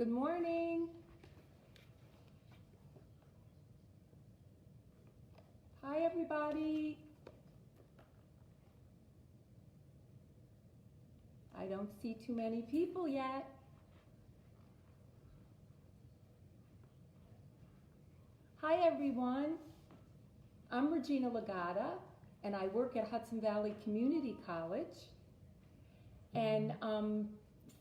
Good morning. Hi, everybody. I don't see too many people yet. Hi, everyone. I'm Regina LaGatta, and I work at Hudson Valley Community College. And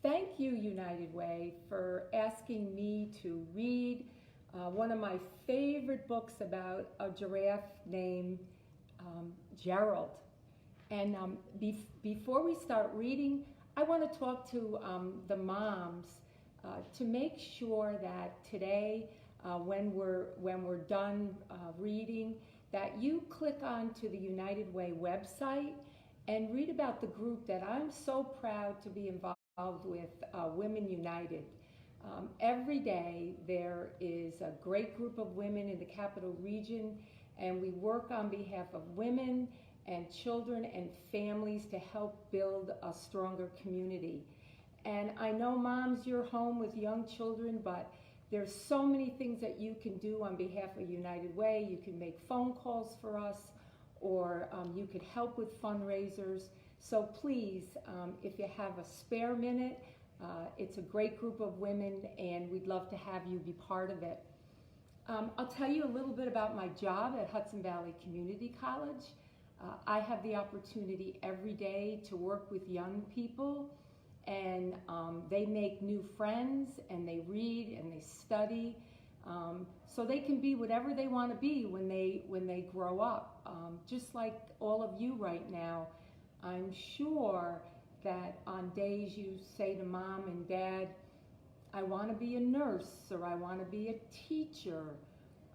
thank you, United Way, for asking me to read one of my favorite books about a giraffe named Gerald. And before we start reading, I want to talk to the moms to make sure that today, when we're done reading, that you click onto the United Way website and read about the group that I'm so proud to be involved with, Women United. Every day there is a great group of women in the Capital Region, and we work on behalf of women and children and families to help build a stronger community. And I know, moms, you're home with young children, but there's so many things that you can do on behalf of United Way. You can make phone calls for us, or you could help with fundraisers. So please, if you have a spare minute, it's a great group of women, and we'd love to have you be part of it. I'll tell you a little bit about my job at Hudson Valley Community College. I have the opportunity every day to work with young people, and they make new friends, and they read and they study, so they can be whatever they want to be when they grow up. Just like all of you right now, I'm sure that on days you say to mom and dad, I want to be a nurse, or I want to be a teacher,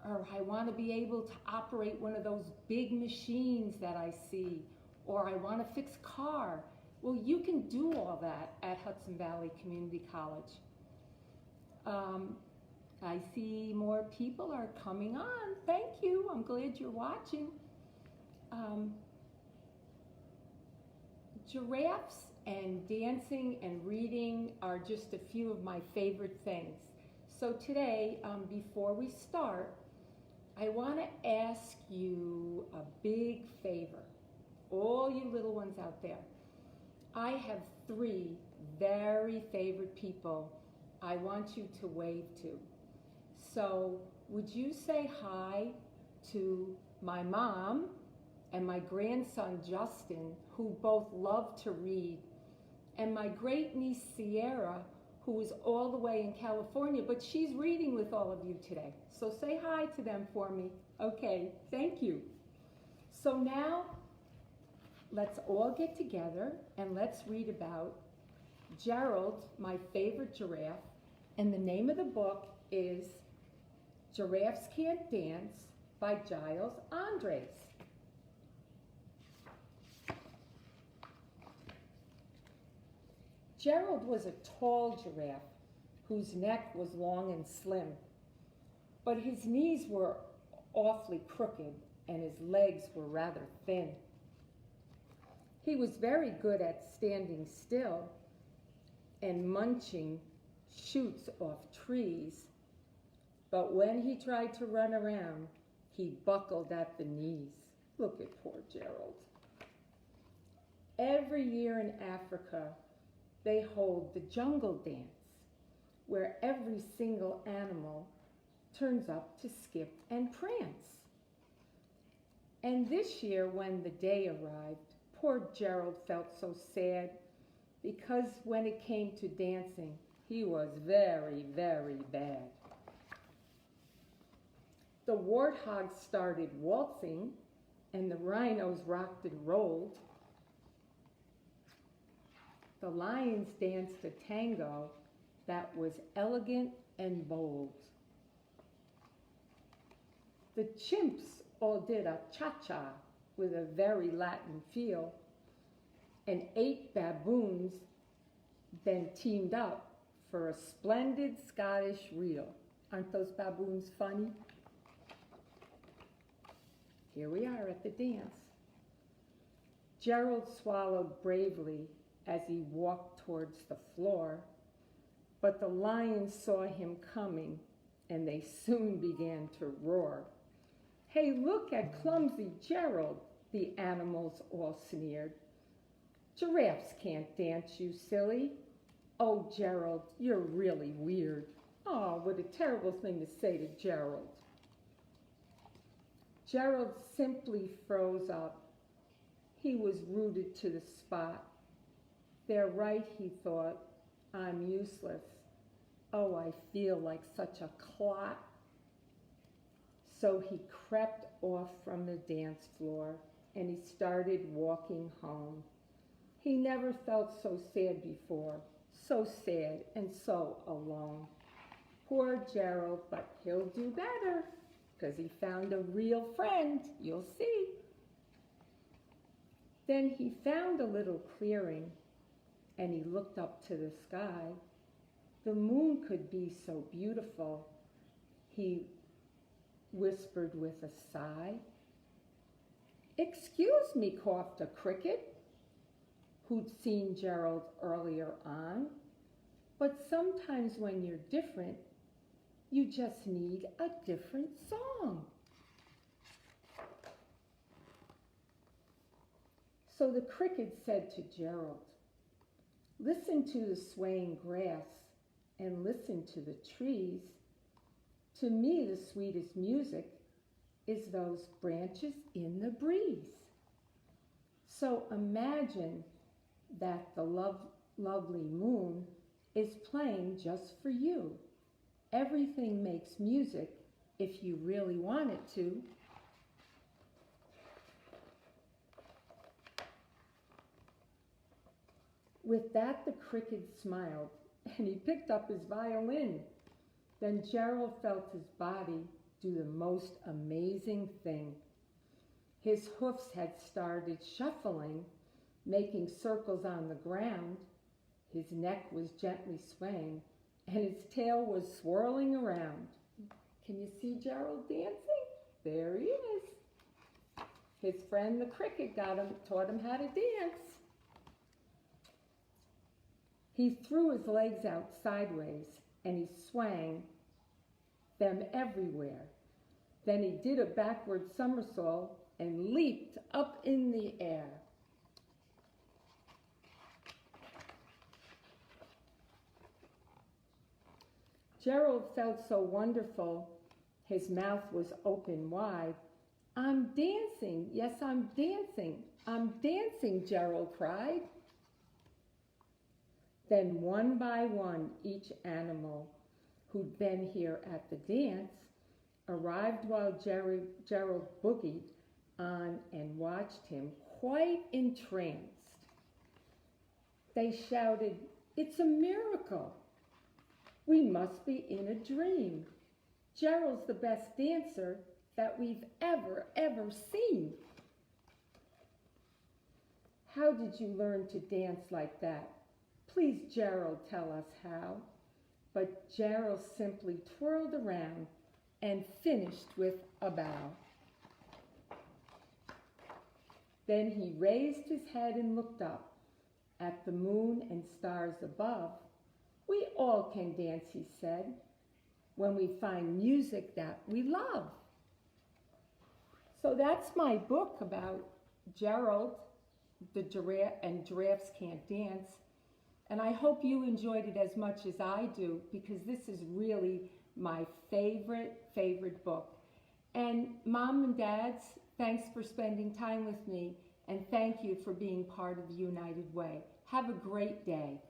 or I want to be able to operate one of those big machines that I see, or I want to fix a car. Well, you can do all that at Hudson Valley Community College. I see more people are coming on. Thank you. I'm glad you're watching. Giraffes and dancing and reading are just a few of my favorite things. So today, before we start, I want to ask you a big favor, all you little ones out there. I have 3 very favorite people I want you to wave to. So would you say hi to my mom and my grandson Justin, who both love to read, and my great niece Sierra, who is all the way in California, but she's reading with all of you today. So say hi to them for me. Okay, thank you. So now let's all get together and let's read about Gerald, my favorite giraffe, and the name of the book is Giraffes Can't Dance by Giles Andreae. Gerald was a tall giraffe whose neck was long and slim, but his knees were awfully crooked and his legs were rather thin. He was very good at standing still and munching shoots off trees, but when he tried to run around, he buckled at the knees. Look at poor Gerald. Every year in Africa, they hold the jungle dance, where every single animal turns up to skip and prance. And this year, when the day arrived, poor Gerald felt so sad, because when it came to dancing, he was very, very bad. The warthogs started waltzing, and the rhinos rocked and rolled. The lions danced a tango that was elegant and bold. The chimps all did a cha-cha with a very Latin feel, and 8 baboons then teamed up for a splendid Scottish reel. Aren't those baboons funny? Here we are at the dance. Gerald swallowed bravely as he walked towards the floor, But the lions saw him coming, and they soon began to roar. "Hey, look at clumsy Gerald," the animals all sneered. "Giraffes can't dance, you silly." "Oh, Gerald, you're really weird." Oh, what a terrible thing to say to Gerald. Gerald simply froze up. He was rooted to the spot. "They're right," he thought. "I'm useless. Oh, I feel like such a clot." So he crept off from the dance floor and he started walking home. He never felt so sad before, so sad and so alone. Poor Gerald, but he'll do better because he found a real friend, you'll see. Then he found a little clearing and he looked up to the sky. The moon could be so beautiful, he whispered with a sigh. "Excuse me," coughed a cricket who'd seen Gerald earlier on, "but sometimes when you're different, you just need a different song." So the cricket said to Gerald, "Listen to the swaying grass and listen to the trees. To me, the sweetest music is those branches in the breeze." So imagine that the lovely moon is playing just for you. Everything makes music if you really want it to. With that, the cricket smiled and he picked up his violin. Then Gerald felt his body do the most amazing thing. His hoofs had started shuffling, making circles on the ground. His neck was gently swaying, and his tail was swirling around. Can you see Gerald dancing? There he is. His friend the cricket taught him how to dance. He threw his legs out sideways and he swang them everywhere. Then he did a backward somersault and leaped up in the air. Gerald felt so wonderful, his mouth was open wide. "I'm dancing, yes, I'm dancing, I'm dancing," Gerald cried. Then one by one, each animal who'd been here at the dance arrived while Gerald boogied on and watched him quite entranced. They shouted, "It's a miracle. We must be in a dream. Gerald's the best dancer that we've ever seen." "How did you learn to dance like that? Please, Gerald, tell us how." But Gerald simply twirled around and finished with a bow. Then he raised his head and looked up at the moon and stars above. "We all can dance," he said, "when we find music that we love." So that's my book about Gerald, the giraffe, and Giraffes Can't Dance. And I hope you enjoyed it as much as I do, because this is really my favorite book. And Mom and Dads, thanks for spending time with me, and thank you for being part of the United Way. Have a great day.